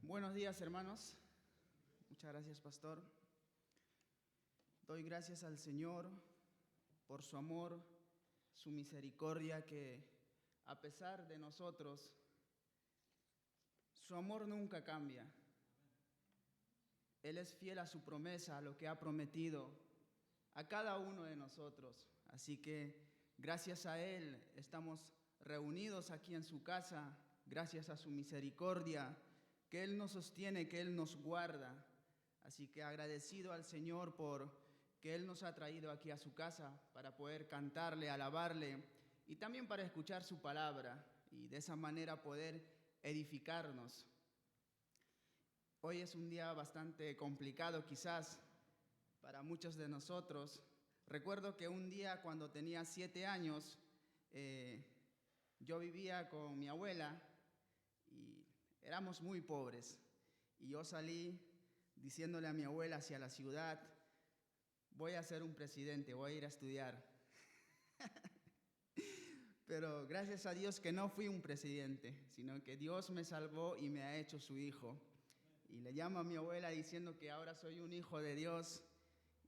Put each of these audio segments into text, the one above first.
Buenos días, hermanos. Muchas gracias, pastor. Doy gracias al Señor por su amor, su misericordia, que a pesar de nosotros, su amor nunca cambia. Él es fiel a su promesa, a lo que ha prometido a cada uno de nosotros. Así que gracias a Él estamos reunidos aquí en su casa, gracias a su misericordia, que Él nos sostiene, que Él nos guarda. Así que agradecido al Señor por que Él nos ha traído aquí a su casa para poder cantarle, alabarle y también para escuchar su palabra y de esa manera poder edificarnos. Hoy es un día bastante complicado quizás para muchos de nosotros. Recuerdo que un día cuando tenía 7 años, yo vivía con mi abuela y éramos muy pobres. Y yo salí diciéndole a mi abuela hacia la ciudad: voy a ser un presidente, voy a ir a estudiar. Pero gracias a Dios que no fui un presidente, sino que Dios me salvó y me ha hecho su hijo. Y le llamo a mi abuela diciendo que ahora soy un hijo de Dios.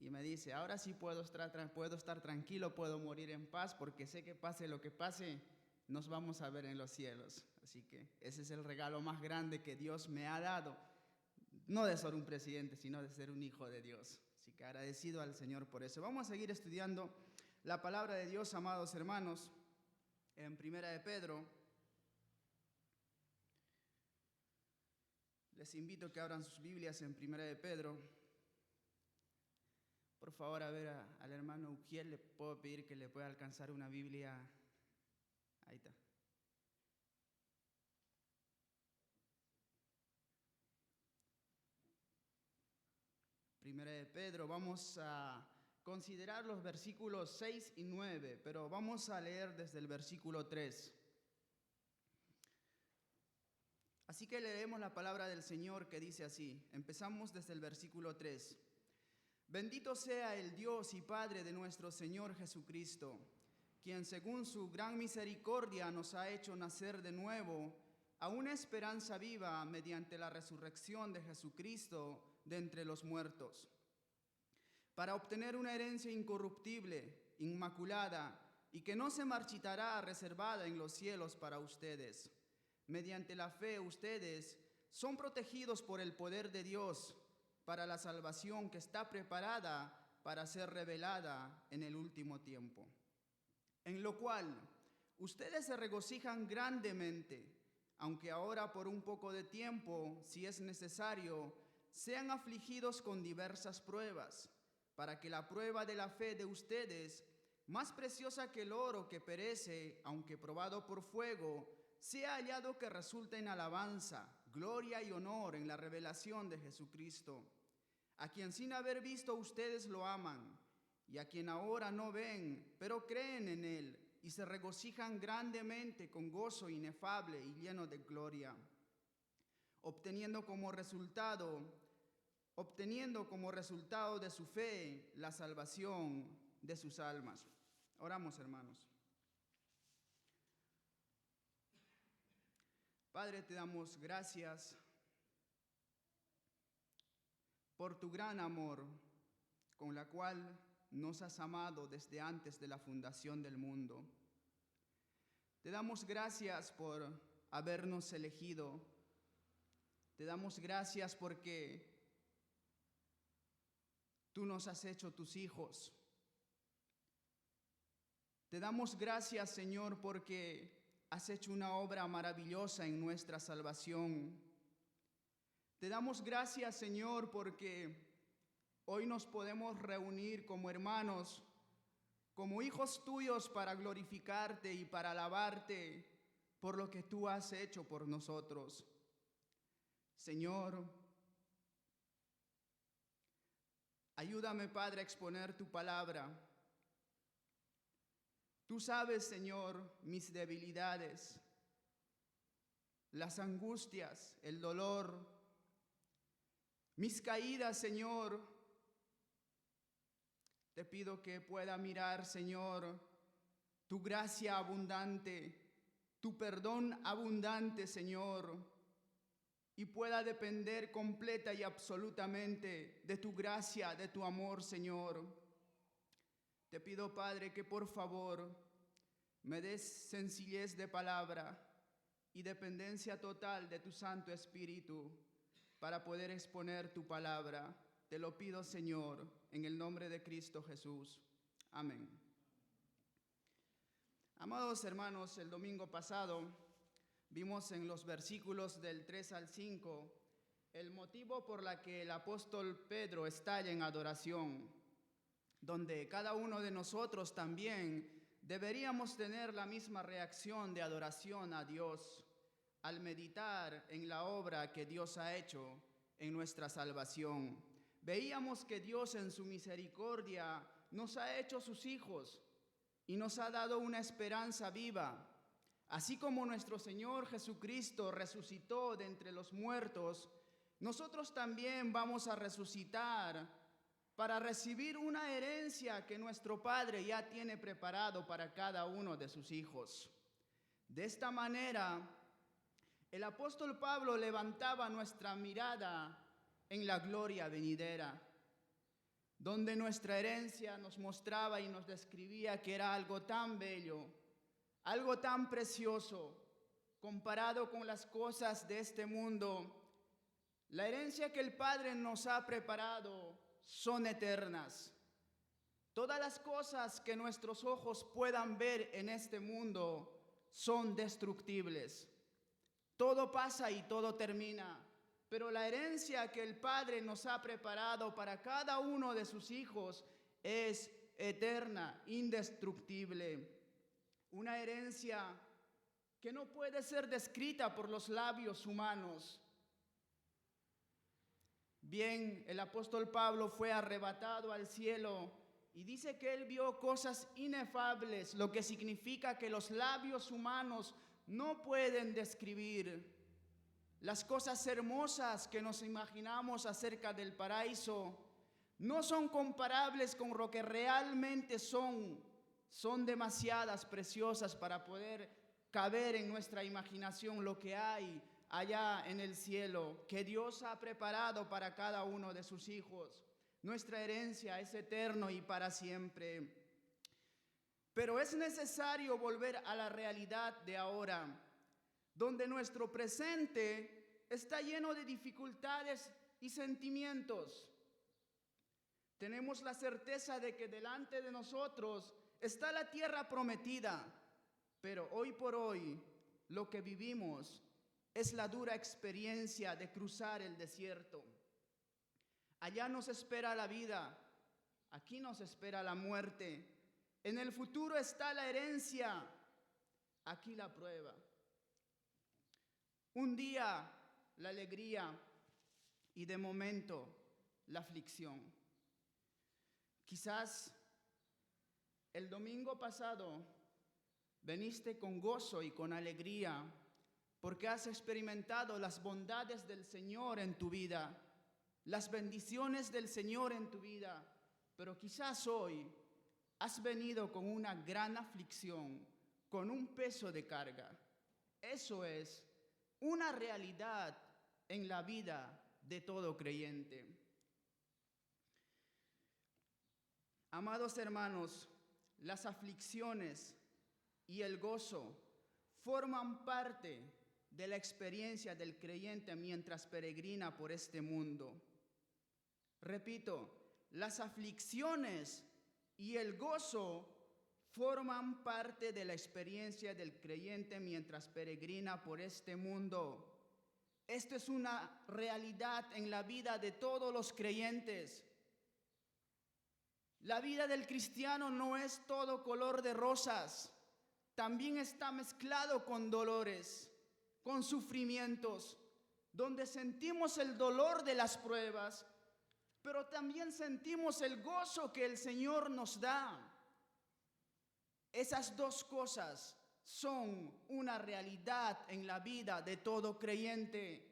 Y me dice: ahora sí puedo estar tranquilo, puedo morir en paz, porque sé que pase lo que pase, nos vamos a ver en los cielos. Así que ese es el regalo más grande que Dios me ha dado. No de ser un presidente, sino de ser un hijo de Dios. Así que agradecido al Señor por eso. Vamos a seguir estudiando la palabra de Dios, amados hermanos, en Primera de Pedro. Les invito a que abran sus Biblias en Primera de Pedro. Por favor, a ver al hermano Ujiel, le puedo pedir que le pueda alcanzar una Biblia. Ahí está. Primera de Pedro, vamos a considerar los versículos 6 y 9, pero vamos a leer desde el versículo 3. Así que leemos la palabra del Señor, que dice así. Empezamos desde el versículo 3. Bendito sea el Dios y Padre de nuestro Señor Jesucristo, quien según su gran misericordia nos ha hecho nacer de nuevo a una esperanza viva mediante la resurrección de Jesucristo de entre los muertos, para obtener una herencia incorruptible, inmaculada y que no se marchitará, reservada en los cielos para ustedes. Mediante la fe ustedes son protegidos por el poder de Dios para la salvación que está preparada para ser revelada en el último tiempo, en lo cual ustedes se regocijan grandemente, aunque ahora por un poco de tiempo, si es necesario, sean afligidos con diversas pruebas, para que la prueba de la fe de ustedes, más preciosa que el oro que perece, aunque probado por fuego, sea hallado que resulta en alabanza, gloria y honor en la revelación de Jesucristo, a quien sin haber visto ustedes lo aman, y a quien ahora no ven, pero creen en Él, y se regocijan grandemente con gozo inefable y lleno de gloria, obteniendo como resultado de su fe la salvación de sus almas. Oramos, hermanos. Padre, te damos gracias por tu gran amor, con la cual nos has amado desde antes de la fundación del mundo. Te damos gracias por habernos elegido. Te damos gracias porque tú nos has hecho tus hijos. Te damos gracias, Señor, porque has hecho una obra maravillosa en nuestra salvación. Te damos gracias, Señor, porque hoy nos podemos reunir como hermanos, como hijos tuyos, para glorificarte y para alabarte por lo que tú has hecho por nosotros. Señor, ayúdame, Padre, a exponer tu palabra. Tú sabes, Señor, mis debilidades, las angustias, el dolor, mis caídas, Señor. Te pido que pueda mirar, Señor, tu gracia abundante, tu perdón abundante, Señor, y pueda depender completa y absolutamente de tu gracia, de tu amor, Señor. Te pido, Padre, que por favor me des sencillez de palabra y dependencia total de tu Santo Espíritu para poder exponer tu palabra. Te lo pido, Señor, en el nombre de Cristo Jesús. Amén. Amados hermanos, el domingo pasado vimos en los versículos del 3 al 5 el motivo por la que el apóstol Pedro estalla en adoración, donde cada uno de nosotros también deberíamos tener la misma reacción de adoración a Dios al meditar en la obra que Dios ha hecho en nuestra salvación. Veíamos que Dios en su misericordia nos ha hecho sus hijos y nos ha dado una esperanza viva. Así como nuestro Señor Jesucristo resucitó de entre los muertos, nosotros también vamos a resucitar para recibir una herencia que nuestro Padre ya tiene preparado para cada uno de sus hijos. De esta manera, el apóstol Pablo levantaba nuestra mirada en la gloria venidera, donde nuestra herencia nos mostraba y nos describía que era algo tan bello, algo tan precioso, comparado con las cosas de este mundo. La herencia que el Padre nos ha preparado son eternas. Todas las cosas que nuestros ojos puedan ver en este mundo son destructibles. Todo pasa y todo termina, pero la herencia que el Padre nos ha preparado para cada uno de sus hijos es eterna, indestructible. Una herencia que no puede ser descrita por los labios humanos. Bien, el apóstol Pablo fue arrebatado al cielo y dice que él vio cosas inefables, lo que significa que los labios humanos no pueden describir las cosas hermosas que nos imaginamos acerca del paraíso. No son comparables con lo que realmente son demasiadas preciosas para poder caber en nuestra imaginación lo que hay allá en el cielo, que Dios ha preparado para cada uno de sus hijos. Nuestra herencia es eterna y para siempre. Pero es necesario volver a la realidad de ahora, donde nuestro presente está lleno de dificultades y sentimientos. Tenemos la certeza de que delante de nosotros está la tierra prometida, pero hoy por hoy lo que vivimos es la dura experiencia de cruzar el desierto. Allá nos espera la vida, aquí nos espera la muerte. En el futuro está la herencia, aquí la prueba. Un día la alegría y de momento la aflicción. Quizás el domingo pasado veniste con gozo y con alegría porque has experimentado las bondades del Señor en tu vida, las bendiciones del Señor en tu vida, pero quizás hoy has venido con una gran aflicción, con un peso de carga. Eso es una realidad en la vida de todo creyente. Amados hermanos, las aflicciones y el gozo forman parte de la experiencia del creyente mientras peregrina por este mundo. Repito, las aflicciones y el gozo forman parte de la experiencia del creyente mientras peregrina por este mundo. Esto es una realidad en la vida de todos los creyentes. La vida del cristiano no es todo color de rosas, también está mezclado con dolores, con sufrimientos, donde sentimos el dolor de las pruebas, pero también sentimos el gozo que el Señor nos da. Esas dos cosas son una realidad en la vida de todo creyente.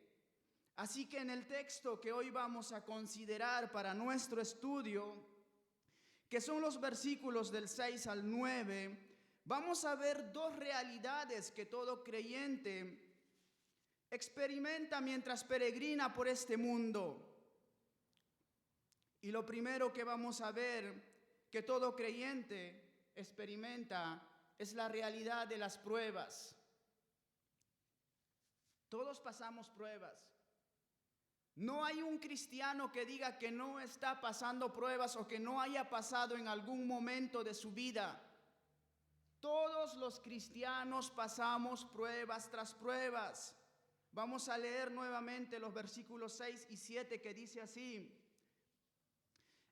Así que en el texto que hoy vamos a considerar para nuestro estudio, que son los versículos del 6 al 9, vamos a ver dos realidades que todo creyente experimenta mientras peregrina por este mundo. Y lo primero que vamos a ver que todo creyente experimenta es la realidad de las pruebas. Todos pasamos pruebas. No hay un cristiano que diga que no está pasando pruebas o que no haya pasado en algún momento de su vida. Todos los cristianos pasamos pruebas tras pruebas. Vamos a leer nuevamente los versículos 6 y 7 que dice así: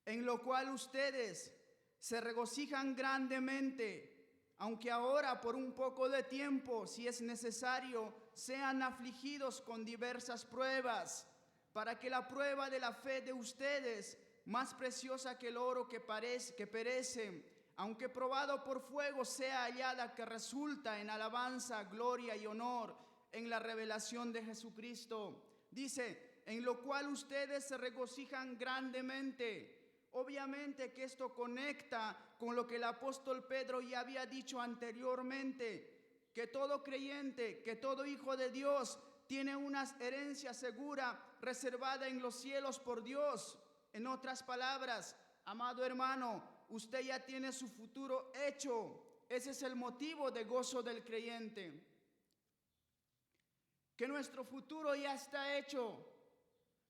en lo cual ustedes se regocijan grandemente, aunque ahora por un poco de tiempo, si es necesario, sean afligidos con diversas pruebas, para que la prueba de la fe de ustedes, más preciosa que el oro que perece, aunque probado por fuego, sea hallada que resulta en alabanza, gloria y honor en la revelación de Jesucristo. Dice, en lo cual ustedes se regocijan grandemente. Obviamente que esto conecta con lo que el apóstol Pedro ya había dicho anteriormente, que todo creyente, que todo hijo de Dios tiene una herencia segura reservada en los cielos por Dios. En otras palabras, amado hermano, usted ya tiene su futuro hecho. Ese es el motivo de gozo del creyente. Que nuestro futuro ya está hecho.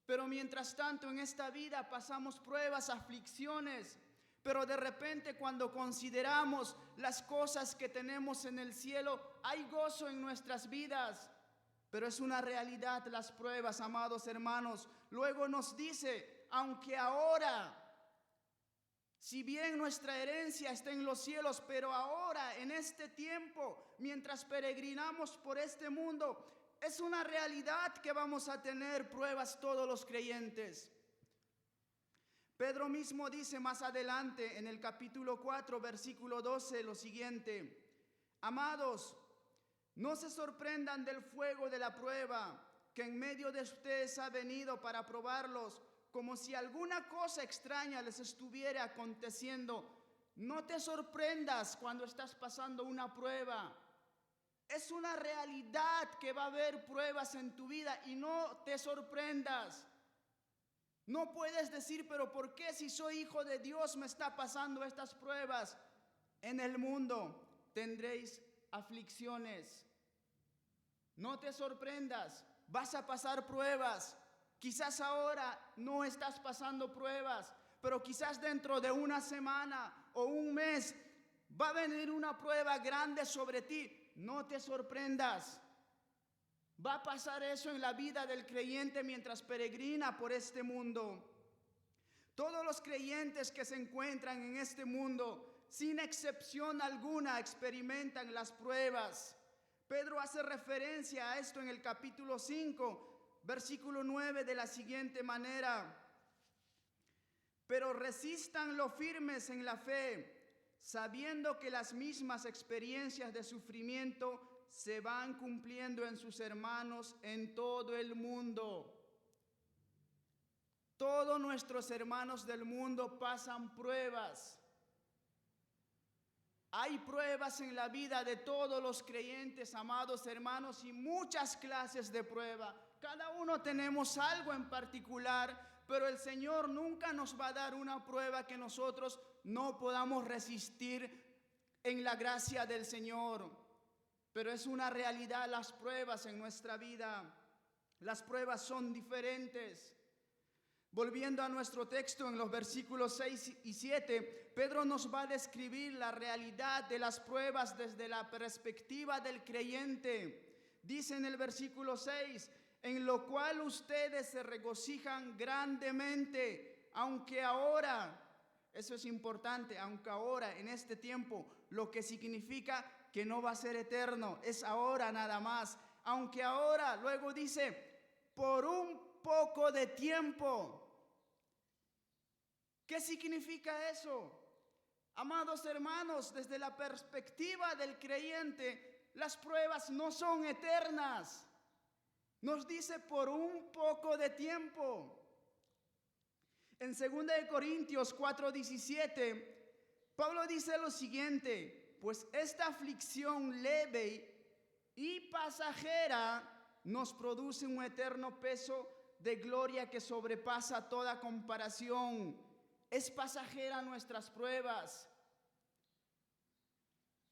Pero mientras tanto en esta vida pasamos pruebas, aflicciones, pero de repente cuando consideramos las cosas que tenemos en el cielo, hay gozo en nuestras vidas. Pero es una realidad las pruebas, amados hermanos. Luego nos dice, aunque ahora, si bien nuestra herencia está en los cielos, pero ahora en este tiempo, mientras peregrinamos por este mundo, es una realidad que vamos a tener pruebas todos los creyentes. Pedro mismo dice más adelante en el capítulo 4, versículo 12, lo siguiente: amados, no se sorprendan del fuego de la prueba que en medio de ustedes ha venido para probarlos, como si alguna cosa extraña les estuviera aconteciendo. No te sorprendas cuando estás pasando una prueba. Es una realidad que va a haber pruebas en tu vida y no te sorprendas. No puedes decir, pero ¿por qué si soy hijo de Dios me está pasando estas pruebas? En el mundo tendréis aflicciones. No te sorprendas, vas a pasar pruebas. Quizás ahora no estás pasando pruebas, pero quizás dentro de una semana o un mes va a venir una prueba grande sobre ti. No te sorprendas. Va a pasar eso en la vida del creyente mientras peregrina por este mundo. Todos los creyentes que se encuentran en este mundo, sin excepción alguna, experimentan las pruebas. Pedro hace referencia a esto en el capítulo 5, versículo 9, de la siguiente manera: pero resistan lo firmes en la fe, sabiendo que las mismas experiencias de sufrimiento se van cumpliendo en sus hermanos en todo el mundo. Todos nuestros hermanos del mundo pasan pruebas. Hay pruebas en la vida de todos los creyentes, amados hermanos, y muchas clases de prueba. Cada uno tenemos algo en particular, pero el Señor nunca nos va a dar una prueba que nosotros no podamos resistir en la gracia del Señor. Pero es una realidad las pruebas en nuestra vida. Las pruebas son diferentes. Volviendo a nuestro texto en los versículos 6 y 7, Pedro nos va a describir la realidad de las pruebas desde la perspectiva del creyente. Dice en el versículo 6, en lo cual ustedes se regocijan grandemente, aunque ahora, eso es importante, aunque ahora, en este tiempo, lo que significa que no va a ser eterno, es ahora nada más. Aunque ahora, luego dice, por un poco de tiempo. ¿Qué significa eso? Amados hermanos, desde la perspectiva del creyente, las pruebas no son eternas. Nos dice por un poco de tiempo. En 2 Corintios 4:17, Pablo dice lo siguiente: pues esta aflicción leve y pasajera nos produce un eterno peso de gloria que sobrepasa toda comparación. Es pasajera nuestras pruebas.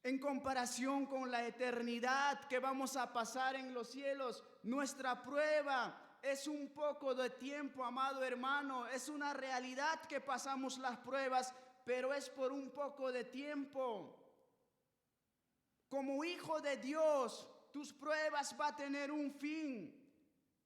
En comparación con la eternidad que vamos a pasar en los cielos, nuestra prueba es un poco de tiempo, amado hermano. Es una realidad que pasamos las pruebas, pero es por un poco de tiempo. Como hijo de Dios, tus pruebas van a tener un fin.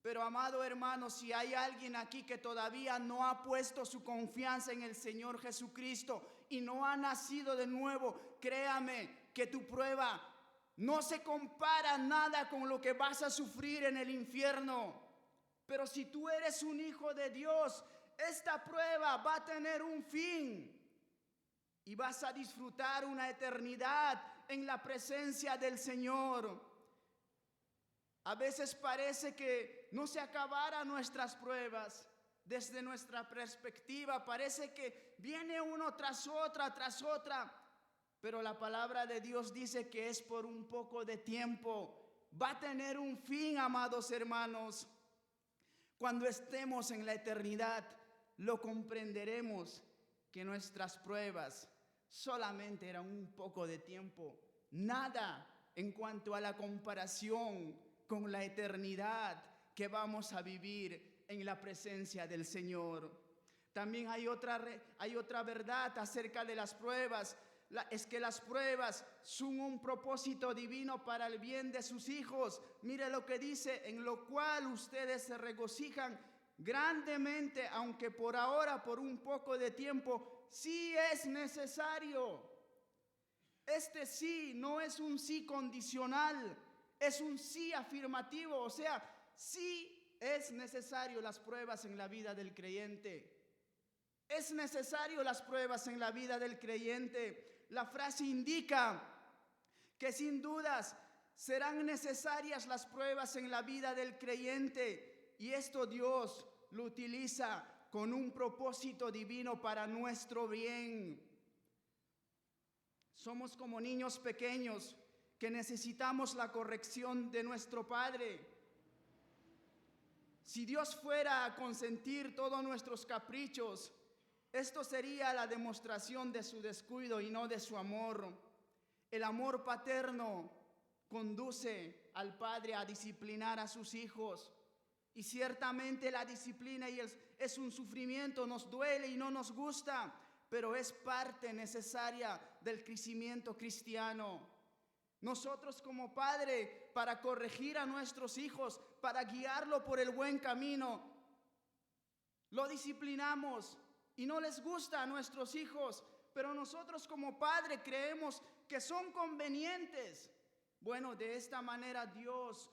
Pero, amado hermano, si hay alguien aquí que todavía no ha puesto su confianza en el Señor Jesucristo y no ha nacido de nuevo, créame que tu prueba no se compara nada con lo que vas a sufrir en el infierno. Pero si tú eres un hijo de Dios, esta prueba va a tener un fin y vas a disfrutar una eternidad en la presencia del Señor. A veces parece que no se acabaran nuestras pruebas. Desde nuestra perspectiva parece que viene uno tras otra. Pero la palabra de Dios dice que es por un poco de tiempo. Va a tener un fin, amados hermanos. Cuando estemos en la eternidad, lo comprenderemos que nuestras pruebas solamente eran un poco de tiempo. Nada en cuanto a la comparación con la eternidad que vamos a vivir en la presencia del Señor. También hay otra verdad acerca de las pruebas. Es que las pruebas son un propósito divino para el bien de sus hijos. Mire lo que dice: en lo cual ustedes se regocijan grandemente, aunque por ahora, por un poco de tiempo, sí es necesario. Este sí no es un sí condicional, es un sí afirmativo. O sea, sí es necesario las pruebas en la vida del creyente. Es necesario las pruebas en la vida del creyente. La frase indica que sin dudas serán necesarias las pruebas en la vida del creyente, y esto Dios lo utiliza con un propósito divino para nuestro bien. Somos como niños pequeños que necesitamos la corrección de nuestro Padre. Si Dios fuera a consentir todos nuestros caprichos, esto sería la demostración de su descuido y no de su amor. El amor paterno conduce al padre a disciplinar a sus hijos. Y ciertamente la disciplina es un sufrimiento, nos duele y no nos gusta, pero es parte necesaria del crecimiento cristiano. Nosotros como padre, para corregir a nuestros hijos, para guiarlo por el buen camino, lo disciplinamos. Y no les gusta a nuestros hijos, pero nosotros como padre creemos que son convenientes. Bueno, de esta manera Dios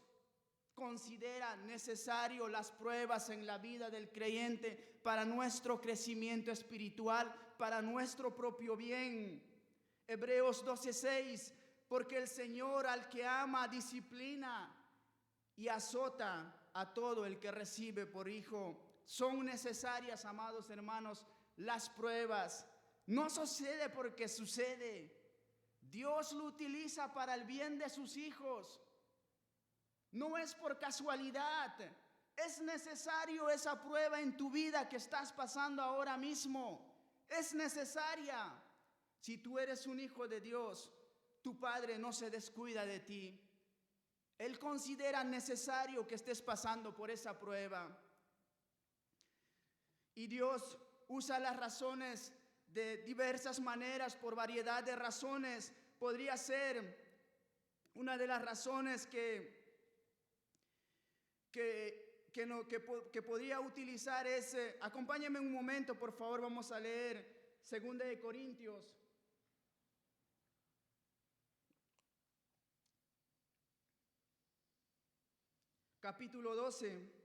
considera necesario las pruebas en la vida del creyente para nuestro crecimiento espiritual, para nuestro propio bien. Hebreos 12:6, porque el Señor al que ama disciplina y azota a todo el que recibe por hijo. Son necesarias, amados hermanos, las pruebas. No sucede porque sucede. Dios lo utiliza para el bien de sus hijos. No es por casualidad. Es necesario esa prueba en tu vida que estás pasando ahora mismo. Es necesaria. Si tú eres un hijo de Dios, tu Padre no se descuida de ti. Él considera necesario que estés pasando por esa prueba. Y Dios usa las razones de diversas maneras, por variedad de razones. Podría ser una de las razones que podría utilizar es, acompáñenme un momento, por favor, vamos a leer 2 de Corintios. Capítulo 12.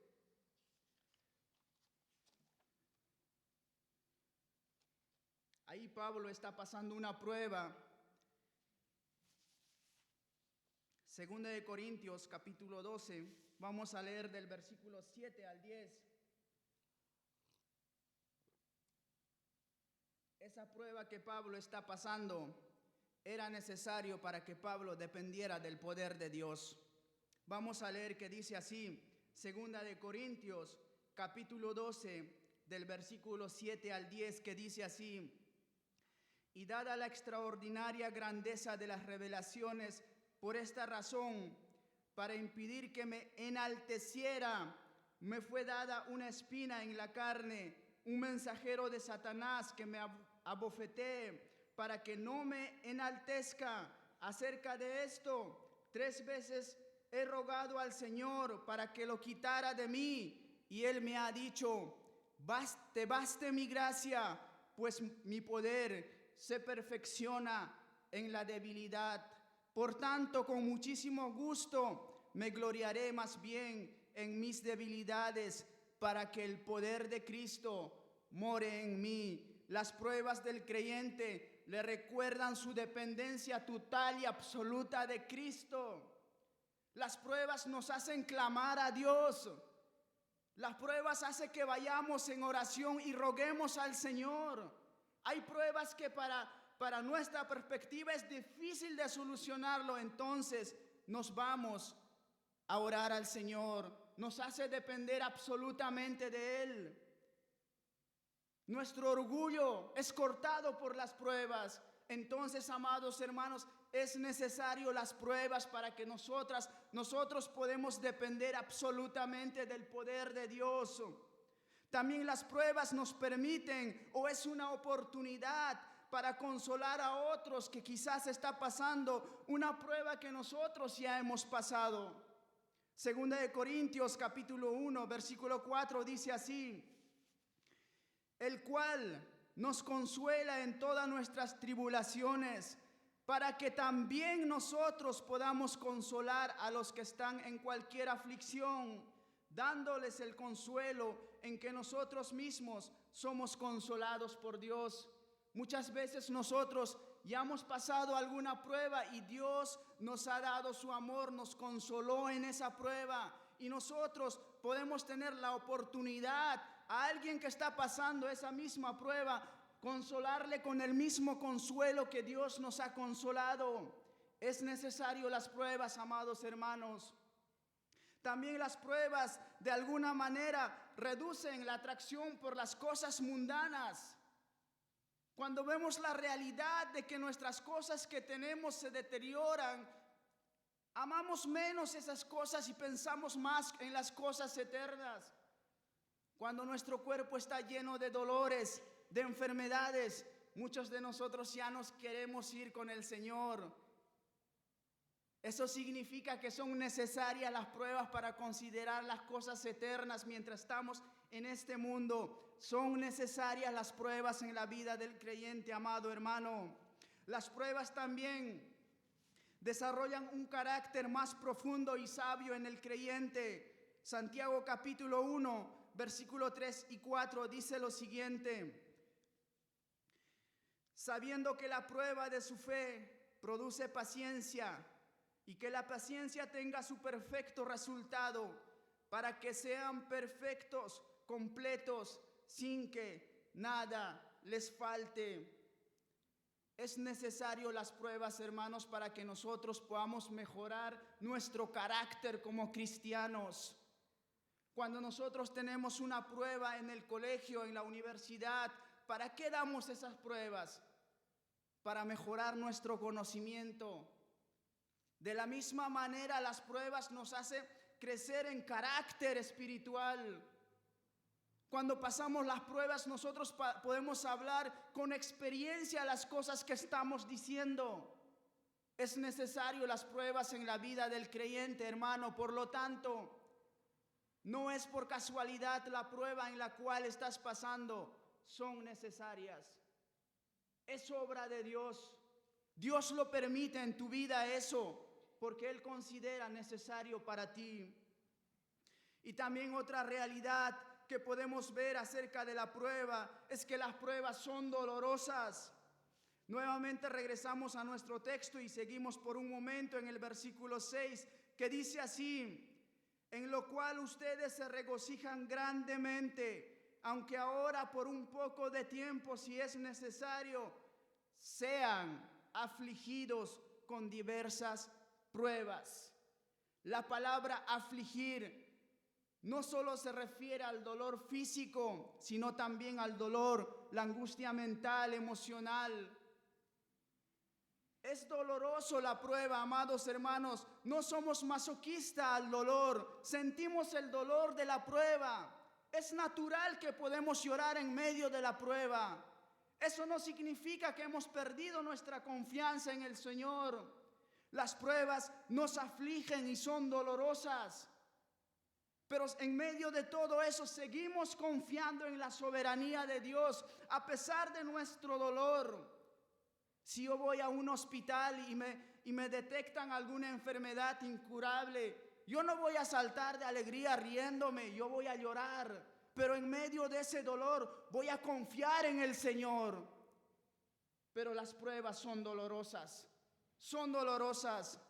Ahí Pablo está pasando una prueba. 2 de Corintios, capítulo 12. Vamos a leer del versículo 7 al 10. Esa prueba que Pablo está pasando era necesario para que Pablo dependiera del poder de Dios. Vamos a leer que dice así, Segunda de Corintios, capítulo 12, del versículo 7 al 10, que dice así: y dada la extraordinaria grandeza de las revelaciones, por esta razón, para impedir que me enalteciera, me fue dada una espina en la carne, un mensajero de Satanás que me abofetee, para que no me enaltezca. Acerca de esto, 3 veces he rogado al Señor para que lo quitara de mí, y Él me ha dicho: te baste mi gracia, pues mi poder se perfecciona en la debilidad. Por tanto, con muchísimo gusto me gloriaré más bien en mis debilidades, para que el poder de Cristo more en mí. Las pruebas del creyente le recuerdan su dependencia total y absoluta de Cristo. Las pruebas nos hacen clamar a Dios. Las pruebas hacen que vayamos en oración y roguemos al Señor. Hay pruebas que para nuestra perspectiva es difícil de solucionarlo, entonces nos vamos a orar al Señor. Nos hace depender absolutamente de Él. Nuestro orgullo es cortado por las pruebas. Entonces, amados hermanos, es necesario las pruebas para que nosotros podemos depender absolutamente del poder de Dios. También las pruebas nos permiten, o es una oportunidad para consolar a otros que quizás está pasando una prueba que nosotros ya hemos pasado. Segunda de Corintios capítulo 1, versículo 4 dice así: el cual nos consuela en todas nuestras tribulaciones, para que también nosotros podamos consolar a los que están en cualquier aflicción, dándoles el consuelo en que nosotros mismos somos consolados por Dios. Muchas veces nosotros ya hemos pasado alguna prueba y Dios nos ha dado su amor, nos consoló en esa prueba, y nosotros podemos tener la oportunidad a alguien que está pasando esa misma prueba, consolarle con el mismo consuelo que Dios nos ha consolado. Es necesario las pruebas, amados hermanos. También las pruebas de alguna manera reducen la atracción por las cosas mundanas. Cuando vemos la realidad de que nuestras cosas que tenemos se deterioran, amamos menos esas cosas y pensamos más en las cosas eternas. Cuando nuestro cuerpo está lleno de dolores, de enfermedades, muchos de nosotros ya nos queremos ir con el Señor. Eso significa que son necesarias las pruebas para considerar las cosas eternas mientras estamos en este mundo. Son necesarias las pruebas en la vida del creyente, amado hermano. Las pruebas también desarrollan un carácter más profundo y sabio en el creyente. Santiago capítulo 1, versículo 3 y 4 dice lo siguiente: sabiendo que la prueba de su fe produce paciencia, y que la paciencia tenga su perfecto resultado, para que sean perfectos, completos, sin que nada les falte. Es necesario las pruebas, hermanos, para que nosotros podamos mejorar nuestro carácter como cristianos. Cuando nosotros tenemos una prueba en el colegio, en la universidad, ¿para qué damos esas pruebas? Para mejorar nuestro conocimiento. De la misma manera, las pruebas nos hacen crecer en carácter espiritual. Cuando pasamos las pruebas, nosotros podemos hablar con experiencia las cosas que estamos diciendo. Es necesario las pruebas en la vida del creyente, hermano. Por lo tanto, no es por casualidad la prueba en la cual estás pasando. Son necesarias. Es obra de Dios. Dios lo permite en tu vida eso, porque Él considera necesario para ti. Y también otra realidad que podemos ver acerca de la prueba es que las pruebas son dolorosas. Nuevamente regresamos a nuestro texto y seguimos por un momento en el versículo 6, que dice así: en lo cual ustedes se regocijan grandemente, aunque ahora por un poco de tiempo, si es necesario, sean afligidos con diversas pruebas. La palabra afligir no solo se refiere al dolor físico, sino también al dolor, la angustia mental, emocional. Es doloroso la prueba, amados hermanos. No somos masoquistas al dolor. Sentimos el dolor de la prueba. Es natural que podemos llorar en medio de la prueba. Eso no significa que hemos perdido nuestra confianza en el Señor. Las pruebas nos afligen y son dolorosas. Pero en medio de todo eso seguimos confiando en la soberanía de Dios a pesar de nuestro dolor. Si yo voy a un hospital y me detectan alguna enfermedad incurable, yo no voy a saltar de alegría riéndome, yo voy a llorar. Pero en medio de ese dolor voy a confiar en el Señor. Pero las pruebas son dolorosas, son dolorosas.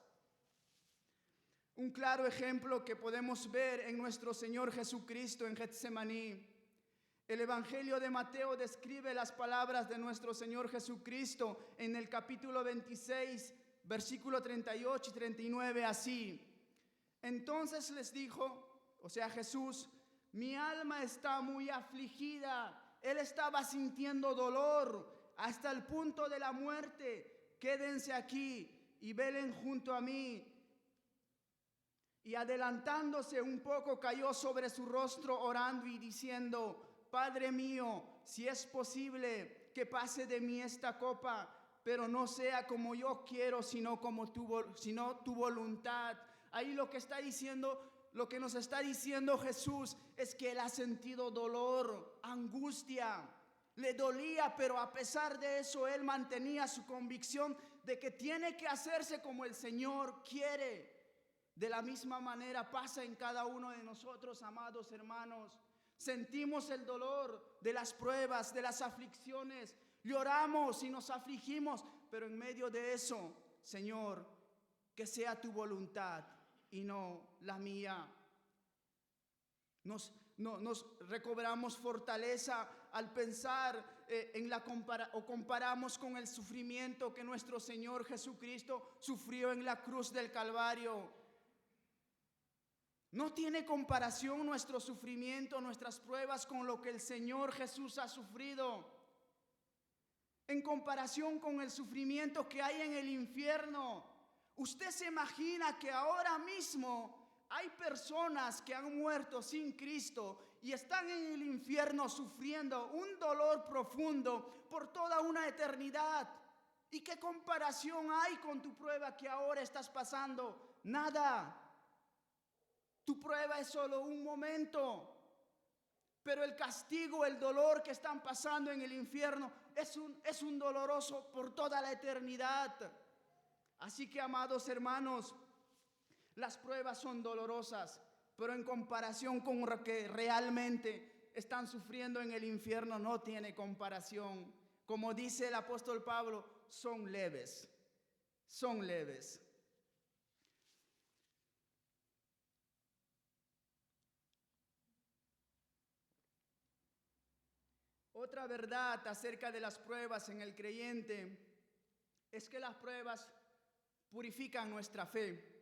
Un claro ejemplo que podemos ver en nuestro Señor Jesucristo en Getsemaní. El Evangelio de Mateo describe las palabras de nuestro Señor Jesucristo en el capítulo 26, versículo 38 y 39 así. Entonces les dijo, o sea Jesús, mi alma está muy afligida. Él estaba sintiendo dolor hasta el punto de la muerte. Quédense aquí y velen junto a mí. Y adelantándose un poco cayó sobre su rostro orando y diciendo, Padre mío, si es posible que pase de mí esta copa, pero no sea como yo quiero, sino tu voluntad. Ahí lo que nos está diciendo Jesús es que Él ha sentido dolor, angustia, le dolía, pero a pesar de eso Él mantenía su convicción de que tiene que hacerse como el Señor quiere. De la misma manera pasa en cada uno de nosotros, amados hermanos. Sentimos el dolor de las pruebas, de las aflicciones, lloramos y nos afligimos, pero en medio de eso, Señor, que sea tu voluntad y no la mía. Nos recobramos fortaleza al pensar comparamos con el sufrimiento que nuestro Señor Jesucristo sufrió en la cruz del Calvario. No tiene comparación nuestro sufrimiento, nuestras pruebas con lo que el Señor Jesús ha sufrido. En comparación con el sufrimiento que hay en el infierno. Usted se imagina que ahora mismo hay personas que han muerto sin Cristo y están en el infierno sufriendo un dolor profundo por toda una eternidad. ¿Y qué comparación hay con tu prueba que ahora estás pasando? Nada. Tu prueba es solo un momento, pero el castigo, el dolor que están pasando en el infierno es un doloroso por toda la eternidad. Así que, amados hermanos, las pruebas son dolorosas, pero en comparación con lo que realmente están sufriendo en el infierno no tiene comparación. Como dice el apóstol Pablo, son leves, son leves. Otra verdad acerca de las pruebas en el creyente es que las pruebas purifican nuestra fe.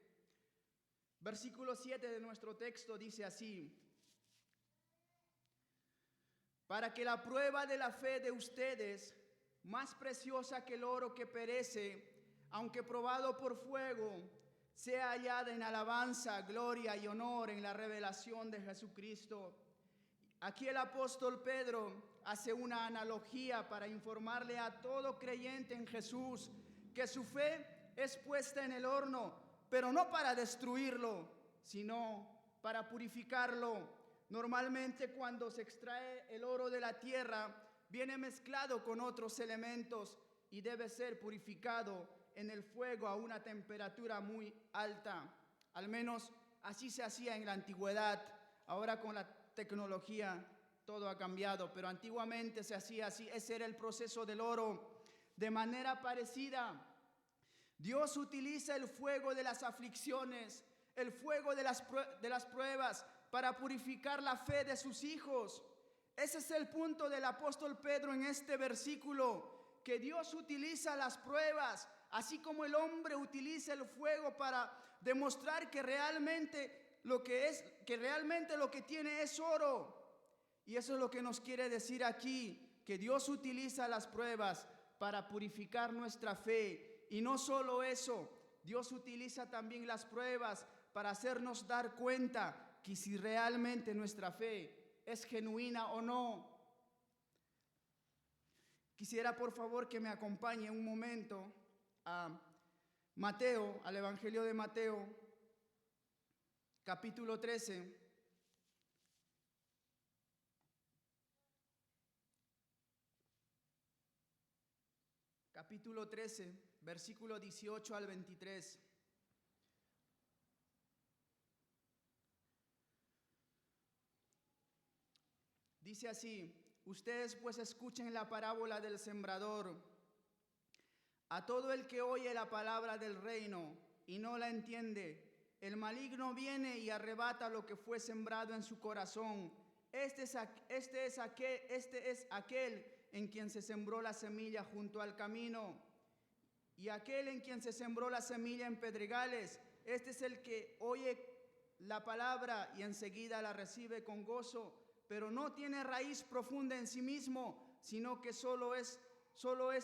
Versículo 7 de nuestro texto dice así: para que la prueba de la fe de ustedes, más preciosa que el oro que perece, aunque probado por fuego, sea hallada en alabanza, gloria y honor en la revelación de Jesucristo. Aquí el apóstol Pedro hace una analogía para informarle a todo creyente en Jesús que su fe es puesta en el horno, pero no para destruirlo, sino para purificarlo. Normalmente cuando se extrae el oro de la tierra, viene mezclado con otros elementos y debe ser purificado en el fuego a una temperatura muy alta. Al menos así se hacía en la antigüedad. Ahora con la tecnología todo ha cambiado, pero antiguamente se hacía así. Ese era el proceso del oro. De manera parecida, Dios utiliza el fuego de las aflicciones, el fuego de las pruebas para purificar la fe de sus hijos. Ese es el punto del apóstol Pedro en este versículo, que Dios utiliza las pruebas Así como el hombre utiliza el fuego para demostrar que realmente lo que tiene es oro. Y eso es lo que nos quiere decir aquí, que Dios utiliza las pruebas para purificar nuestra fe. Y no solo eso, Dios utiliza también las pruebas para hacernos dar cuenta que si realmente nuestra fe es genuina o no. Quisiera por favor que me acompañe un momento a Mateo, al Evangelio de Mateo, capítulo 13. Capítulo 13, versículo 18 al 23. Dice así: ustedes pues escuchen la parábola del sembrador. A todo el que oye la palabra del reino y no la entiende, el maligno viene y arrebata lo que fue sembrado en su corazón. Este es aquel en quien se sembró la semilla junto al camino. Y aquel en quien se sembró la semilla en pedregales, este es el que oye la palabra y enseguida la recibe con gozo, pero no tiene raíz profunda en sí mismo, sino que solo es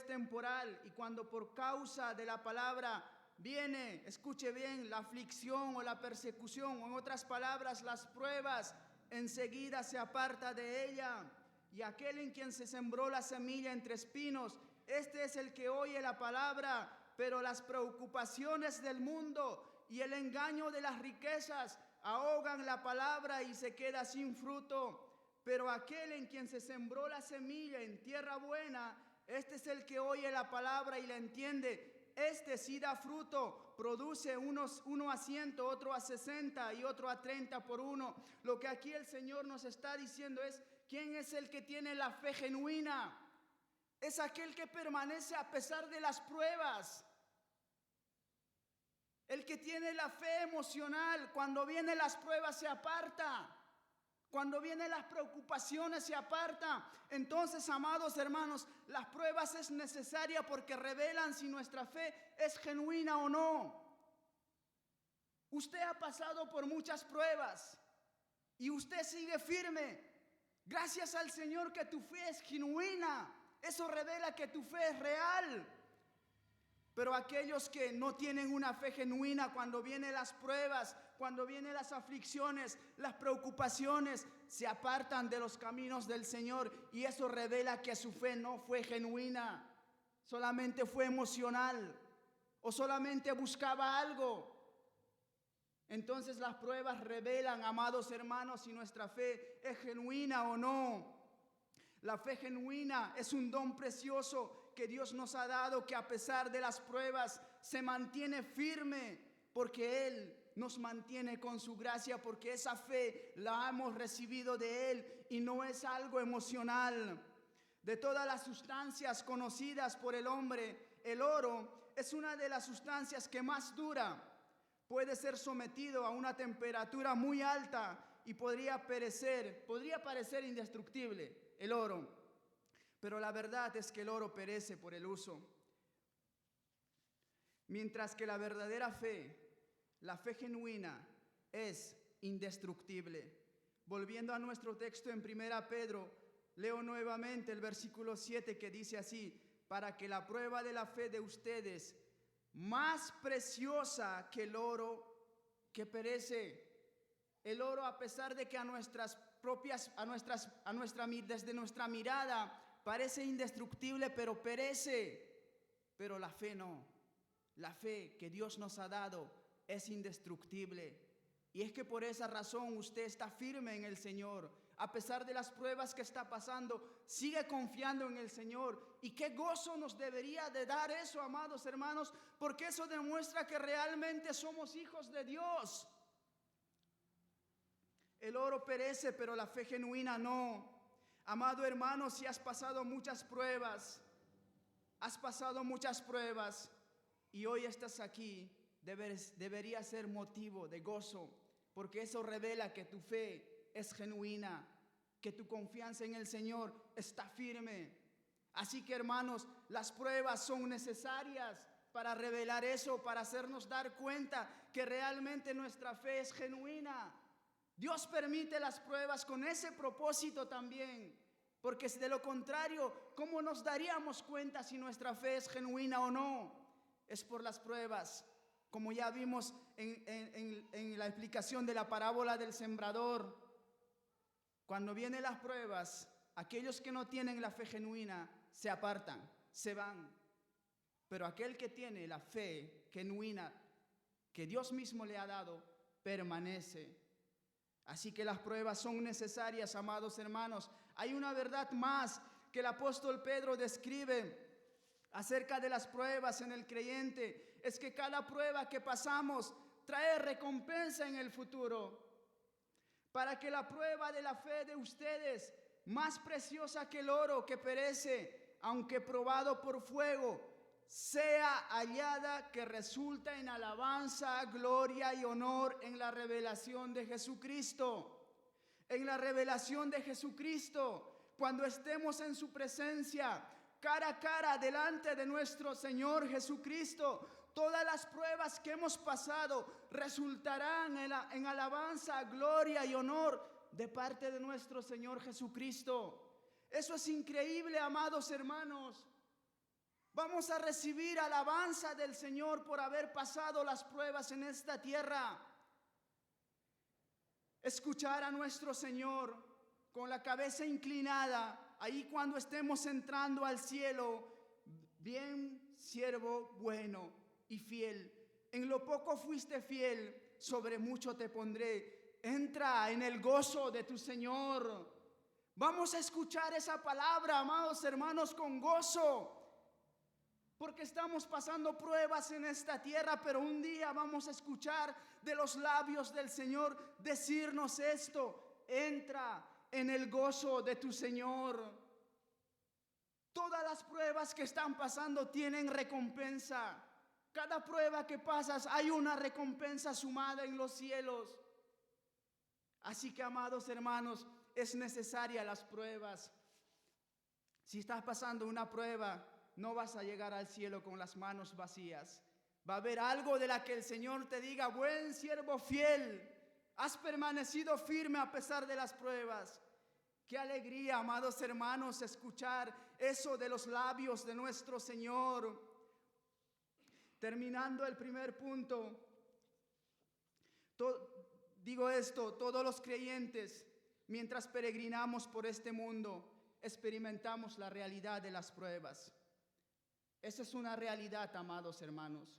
temporal. Y cuando por causa de la palabra viene, escuche bien, la aflicción o la persecución, o en otras palabras, las pruebas, enseguida se aparta de ella. Y aquel en quien se sembró la semilla entre espinos, este es el que oye la palabra, pero las preocupaciones del mundo y el engaño de las riquezas ahogan la palabra y se queda sin fruto. Pero aquel en quien se sembró la semilla en tierra buena, este es el que oye la palabra y la entiende. Este sí da fruto, produce uno a 100, otro a 60 y otro a 30 por uno. Lo que aquí el Señor nos está diciendo es: ¿quién es el que tiene la fe genuina? Es aquel que permanece a pesar de las pruebas. El que tiene la fe emocional, cuando vienen las pruebas se aparta. Cuando vienen las preocupaciones se aparta. Entonces, amados hermanos, las pruebas es necesaria porque revelan si nuestra fe es genuina o no. Usted ha pasado por muchas pruebas y usted sigue firme. Gracias al Señor que tu fe es genuina. Eso revela que tu fe es real. Pero aquellos que no tienen una fe genuina, cuando vienen las pruebas, cuando vienen las aflicciones, las preocupaciones, se apartan de los caminos del Señor. Y eso revela que su fe no fue genuina, solamente fue emocional o solamente buscaba algo. Entonces las pruebas revelan, amados hermanos, si nuestra fe es genuina o no. La fe genuina es un don precioso que Dios nos ha dado, que a pesar de las pruebas se mantiene firme, porque Él nos mantiene con su gracia, porque esa fe la hemos recibido de Él y no es algo emocional. De todas las sustancias conocidas por el hombre, el oro es una de las sustancias que más dura. Puede ser sometido a una temperatura muy alta y podría parecer indestructible el oro. Pero la verdad es que el oro perece por el uso. Mientras que la verdadera fe, la fe genuina, es indestructible. Volviendo a nuestro texto en 1 Pedro, leo nuevamente el versículo 7 que dice así: para que la prueba de la fe de ustedes, más preciosa que el oro que perece. El oro, a pesar de que desde nuestra mirada parece indestructible, pero perece. Pero la fe no. La fe que Dios nos ha dado es indestructible. Y es que por esa razón usted está firme en el Señor. A pesar de las pruebas que está pasando, sigue confiando en el Señor. Y qué gozo nos debería de dar eso, amados hermanos, porque eso demuestra que realmente somos hijos de Dios. El oro perece, pero la fe genuina no. Amado hermano, si has pasado muchas pruebas, y hoy estás aquí, debería ser motivo de gozo, porque eso revela que tu fe es genuina, que tu confianza en el Señor está firme. Así que, hermanos, las pruebas son necesarias para revelar eso, para hacernos dar cuenta que realmente nuestra fe es genuina. Dios permite las pruebas con ese propósito también, porque de lo contrario, ¿cómo nos daríamos cuenta si nuestra fe es genuina o no? Es por las pruebas, como ya vimos en la explicación de la parábola del sembrador. Cuando vienen las pruebas, aquellos que no tienen la fe genuina se apartan, se van. Pero aquel que tiene la fe genuina que Dios mismo le ha dado, permanece. Así que las pruebas son necesarias, amados hermanos. Hay una verdad más que el apóstol Pedro describe acerca de las pruebas en el creyente. Es que cada prueba que pasamos trae recompensa en el futuro. Para que la prueba de la fe de ustedes, más preciosa que el oro que perece, aunque probado por fuego, sea hallada que resulta en alabanza, gloria y honor en la revelación de Jesucristo. En la revelación de Jesucristo, cuando estemos en su presencia, cara a cara, delante de nuestro Señor Jesucristo, todas las pruebas que hemos pasado resultarán en alabanza, gloria y honor de parte de nuestro Señor Jesucristo. Eso es increíble, amados hermanos. Vamos a recibir alabanza del Señor por haber pasado las pruebas en esta tierra. Escuchar a nuestro Señor con la cabeza inclinada, ahí cuando estemos entrando al cielo. Bien, siervo bueno y fiel. En lo poco fuiste fiel, sobre mucho te pondré. Entra en el gozo de tu Señor. Vamos a escuchar esa palabra, amados hermanos, con gozo. Porque estamos pasando pruebas en esta tierra, pero un día vamos a escuchar de los labios del Señor decirnos esto: entra en el gozo de tu Señor. Todas las pruebas que están pasando tienen recompensa. Cada prueba que pasas hay una recompensa sumada en los cielos. Así que, amados hermanos, es necesaria las pruebas. Si estás pasando una prueba, no vas a llegar al cielo con las manos vacías. Va a haber algo de la que el Señor te diga: buen siervo fiel, has permanecido firme a pesar de las pruebas. Qué alegría, amados hermanos, escuchar eso de los labios de nuestro Señor. Terminando el primer punto, digo esto: todos los creyentes, mientras peregrinamos por este mundo, experimentamos la realidad de las pruebas. Esa es una realidad, amados hermanos.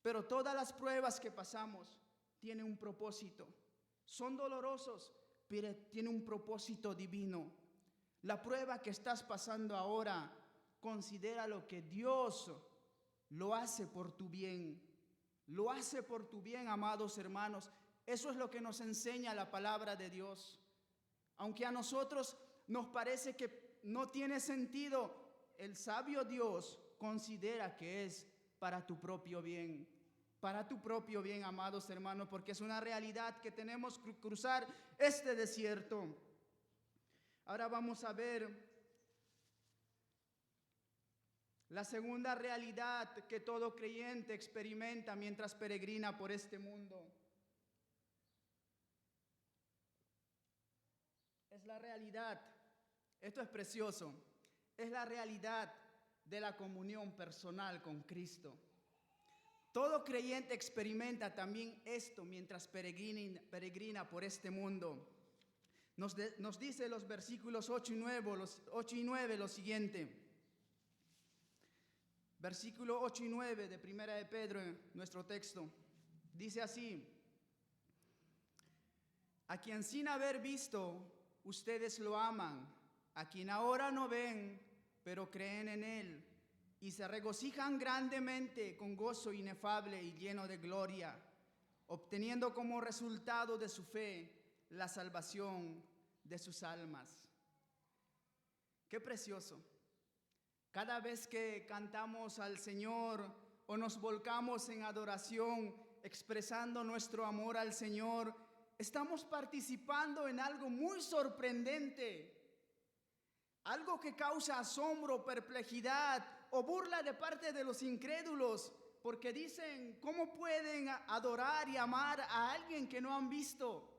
Pero todas las pruebas que pasamos tienen un propósito. Son dolorosos, pero tienen un propósito divino. La prueba que estás pasando ahora, considera lo que Dios lo hace por tu bien. Lo hace por tu bien, amados hermanos. Eso es lo que nos enseña la palabra de Dios. Aunque a nosotros nos parece que no tiene sentido, el sabio Dios considera que es para tu propio bien. Para tu propio bien, amados hermanos, porque es una realidad que tenemos que cruzar este desierto. Ahora vamos a ver la segunda realidad que todo creyente experimenta mientras peregrina por este mundo. Es la realidad, esto es precioso, es la realidad de la comunión personal con Cristo. Todo creyente experimenta también esto mientras peregrina por este mundo. Nos dice los versículos 8 y 9 lo siguiente. Versículo 8 y 9 de Primera de Pedro, en nuestro texto. Dice así: a quien sin haber visto, ustedes lo aman, a quien ahora no ven, pero creen en Él, y se regocijan grandemente con gozo inefable y lleno de gloria, obteniendo como resultado de su fe la salvación de sus almas. Qué precioso. Cada vez que cantamos al Señor o nos volcamos en adoración, expresando nuestro amor al Señor, estamos participando en algo muy sorprendente. Algo que causa asombro, perplejidad o burla de parte de los incrédulos, porque dicen, ¿cómo pueden adorar y amar a alguien que no han visto?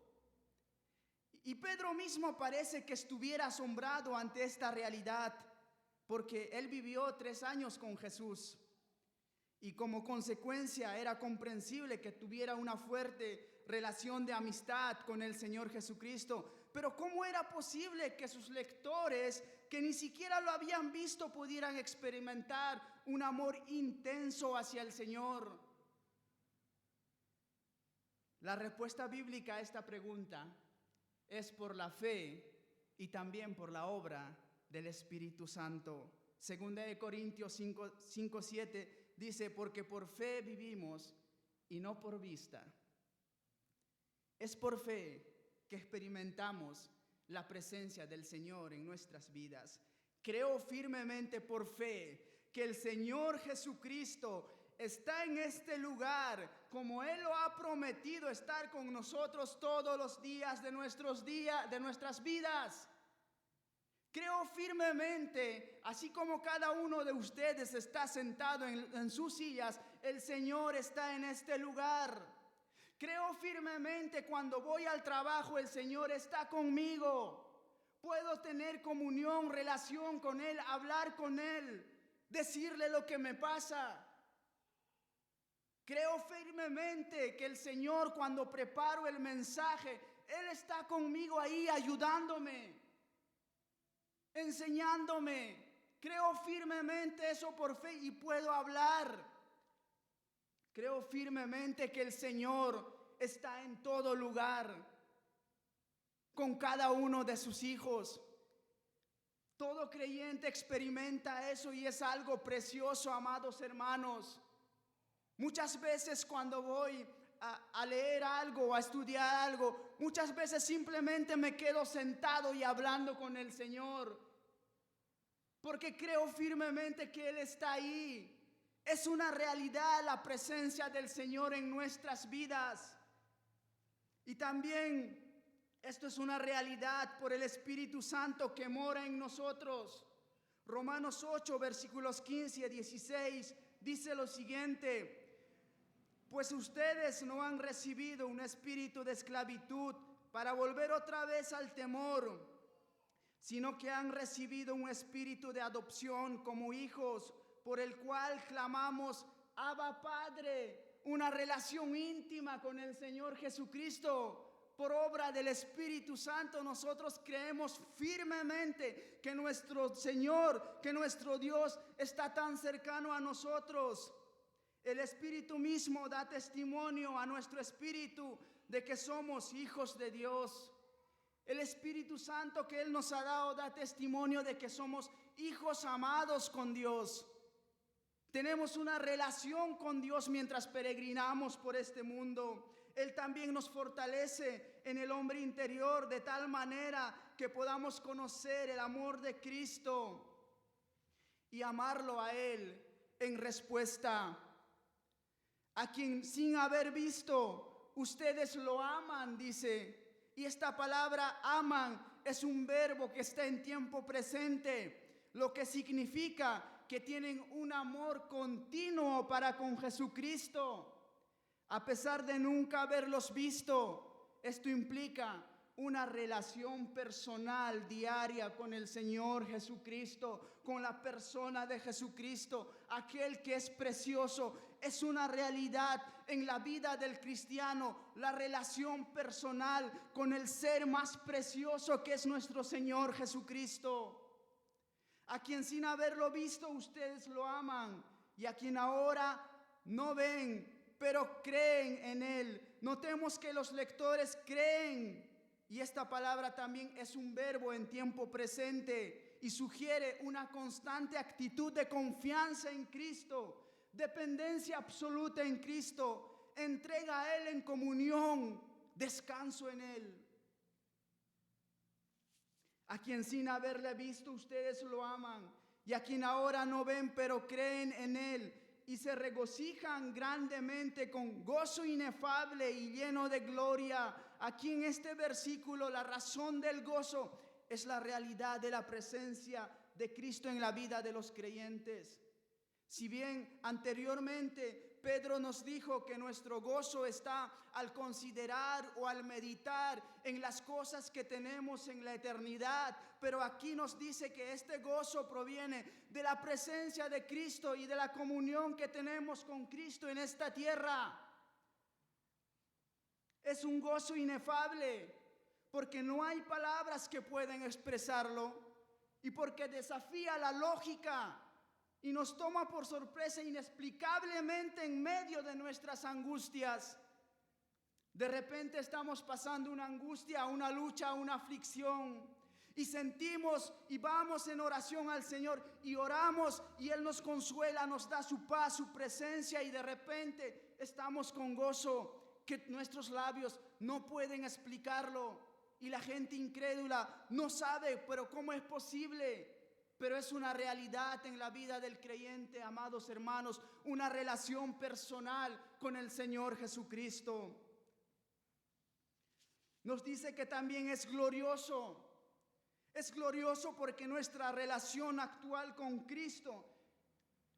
Y Pedro mismo parece que estuviera asombrado ante esta realidad, porque él vivió 3 años con Jesús. Y como consecuencia era comprensible que tuviera una fuerte relación de amistad con el Señor Jesucristo. Pero ¿cómo era posible que sus lectores, que ni siquiera lo habían visto, pudieran experimentar un amor intenso hacia el Señor? La respuesta bíblica a esta pregunta es por la fe y también por la obra del Espíritu Santo. Segunda de Corintios 5:7 dice, porque por fe vivimos y no por vista. Es por fe que experimentamos la presencia del Señor en nuestras vidas. Creo firmemente por fe que el Señor Jesucristo está en este lugar, como Él lo ha prometido estar con nosotros todos los días de nuestras vidas. Creo firmemente, así como cada uno de ustedes está sentado en sus sillas, el Señor está en este lugar. Creo firmemente cuando voy al trabajo, el Señor está conmigo. Puedo tener comunión, relación con Él, hablar con Él, decirle lo que me pasa. Creo firmemente que el Señor, cuando preparo el mensaje, Él está conmigo ahí ayudándome, enseñándome. Creo firmemente eso por fe y puedo hablar. Creo firmemente que el Señor está en todo lugar con cada uno de sus hijos. Todo creyente experimenta eso y es algo precioso, amados hermanos. Muchas veces cuando voy a leer algo, a estudiar algo, muchas veces simplemente me quedo sentado y hablando con el Señor, porque creo firmemente que Él está ahí. Es una realidad la presencia del Señor en nuestras vidas. Y también esto es una realidad por el Espíritu Santo que mora en nosotros. Romanos 8, versículos 15 a 16 dice lo siguiente: pues ustedes no han recibido un espíritu de esclavitud para volver otra vez al temor, sino que han recibido un espíritu de adopción como hijos, por el cual clamamos, Abba Padre, una relación íntima con el Señor Jesucristo. Por obra del Espíritu Santo nosotros creemos firmemente que nuestro Señor, que nuestro Dios está tan cercano a nosotros. El Espíritu mismo da testimonio a nuestro espíritu de que somos hijos de Dios. El Espíritu Santo que Él nos ha dado da testimonio de que somos hijos amados con Dios. Tenemos una relación con Dios mientras peregrinamos por este mundo. Él también nos fortalece en el hombre interior de tal manera que podamos conocer el amor de Cristo y amarlo a Él en respuesta. A quien sin haber visto, ustedes lo aman, dice. Y esta palabra aman es un verbo que está en tiempo presente, lo que significa que tienen un amor continuo para con Jesucristo. A pesar de nunca haberlos visto, esto implica una relación personal diaria con el Señor Jesucristo, con la persona de Jesucristo, aquel que es precioso. Es una realidad en la vida del cristiano, la relación personal con el ser más precioso que es nuestro Señor Jesucristo. A quien sin haberlo visto ustedes lo aman, y a quien ahora no ven, pero creen en Él. Notemos que los lectores creen, y esta palabra también es un verbo en tiempo presente y sugiere una constante actitud de confianza en Cristo, dependencia absoluta en Cristo, entrega a Él en comunión, descanso en Él. A quien sin haberle visto ustedes lo aman, y a quien ahora no ven pero creen en Él y se regocijan grandemente con gozo inefable y lleno de gloria. Aquí en este versículo la razón del gozo es la realidad de la presencia de Cristo en la vida de los creyentes. Si bien anteriormente Pedro nos dijo que nuestro gozo está al considerar o al meditar en las cosas que tenemos en la eternidad, pero aquí nos dice que este gozo proviene de la presencia de Cristo y de la comunión que tenemos con Cristo en esta tierra. Es un gozo inefable, porque no hay palabras que pueden expresarlo y porque desafía la lógica y nos toma por sorpresa inexplicablemente en medio de nuestras angustias. De repente estamos pasando una angustia, una lucha, una aflicción y sentimos y vamos en oración al Señor y oramos y Él nos consuela, nos da su paz, su presencia y de repente estamos con gozo que nuestros labios no pueden explicarlo y la gente incrédula no sabe, pero ¿cómo es posible? Pero es una realidad en la vida del creyente, amados hermanos, una relación personal con el Señor Jesucristo. Nos dice que también es glorioso. Es glorioso porque nuestra relación actual con Cristo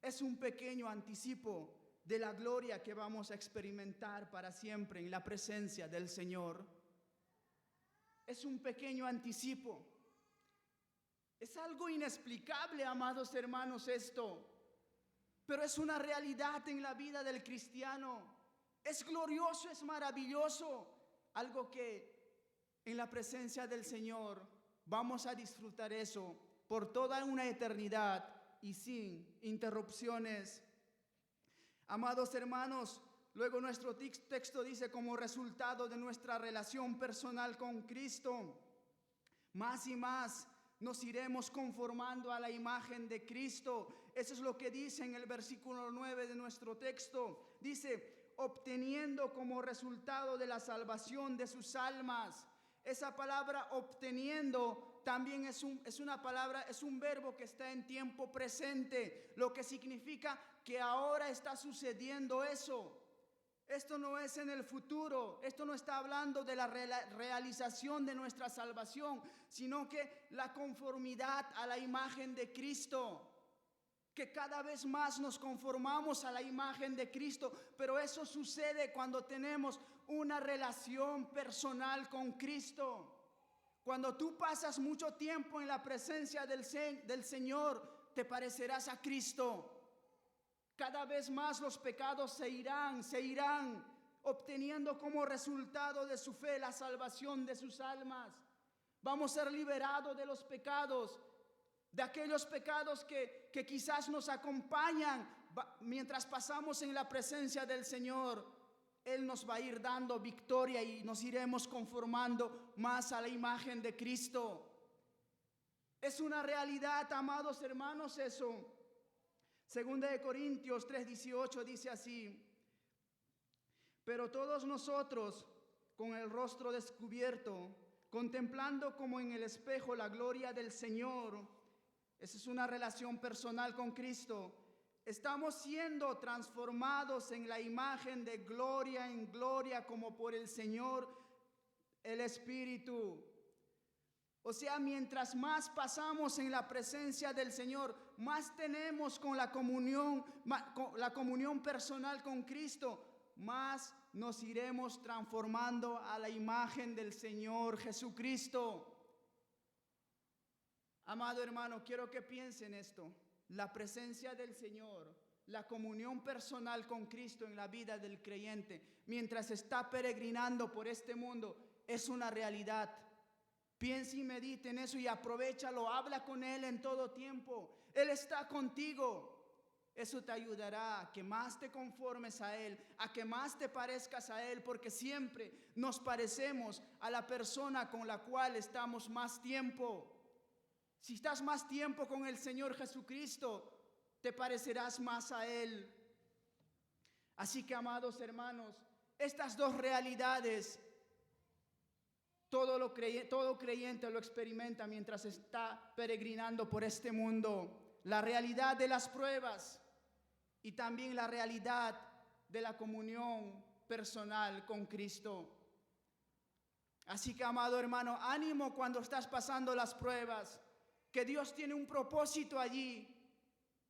es un pequeño anticipo de la gloria que vamos a experimentar para siempre en la presencia del Señor. Es un pequeño anticipo. Es algo inexplicable, amados hermanos, esto, pero es una realidad en la vida del cristiano. Es glorioso, es maravilloso, algo que en la presencia del Señor vamos a disfrutar eso por toda una eternidad y sin interrupciones. Amados hermanos, luego nuestro texto dice como resultado de nuestra relación personal con Cristo, más y más nos iremos conformando a la imagen de Cristo. Eso es lo que dice en el versículo 9 de nuestro texto. Dice, obteniendo como resultado de la salvación de sus almas. Esa palabra obteniendo también es un verbo que está en tiempo presente, lo que significa que ahora está sucediendo eso. Esto no es en el futuro, esto no está hablando de la realización de nuestra salvación, sino que la conformidad a la imagen de Cristo, que cada vez más nos conformamos a la imagen de Cristo, pero eso sucede cuando tenemos una relación personal con Cristo. Cuando tú pasas mucho tiempo en la presencia del Señor, te parecerás a Cristo. Cada vez más los pecados se irán, obteniendo como resultado de su fe la salvación de sus almas. Vamos a ser liberados de los pecados, de aquellos pecados que quizás nos acompañan mientras pasamos en la presencia del Señor. Él nos va a ir dando victoria y nos iremos conformando más a la imagen de Cristo. Es una realidad, amados hermanos, eso. Segunda de Corintios 3:18 dice así: pero todos nosotros, con el rostro descubierto, contemplando como en el espejo la gloria del Señor, esa es una relación personal con Cristo, estamos siendo transformados en la imagen de gloria en gloria como por el Señor, el Espíritu. O sea, mientras más pasamos en la presencia del Señor, más tenemos con la comunión personal con Cristo, más nos iremos transformando a la imagen del Señor Jesucristo. Amado hermano, quiero que piensen esto. La presencia del Señor, la comunión personal con Cristo en la vida del creyente, mientras está peregrinando por este mundo, es una realidad. Piensa y medita en eso y aprovéchalo, habla con Él en todo tiempo. Él está contigo. Eso te ayudará a que más te conformes a Él, a que más te parezcas a Él, porque siempre nos parecemos a la persona con la cual estamos más tiempo. Si estás más tiempo con el Señor Jesucristo, te parecerás más a Él. Así que, amados hermanos, estas dos realidades, todo creyente lo experimenta mientras está peregrinando por este mundo. La realidad de las pruebas y también la realidad de la comunión personal con Cristo. Así que, amado hermano, ánimo cuando estás pasando las pruebas, que Dios tiene un propósito allí.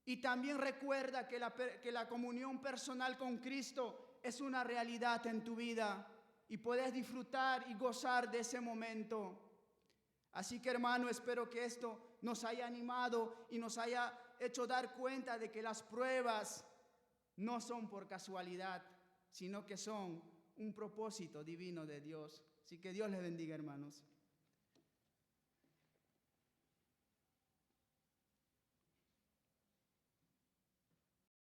Y también recuerda que la comunión personal con Cristo es una realidad en tu vida y puedes disfrutar y gozar de ese momento. Así que, hermano, espero que esto nos haya animado y nos haya hecho dar cuenta de que las pruebas no son por casualidad, sino que son un propósito divino de Dios. Así que Dios les bendiga, hermanos.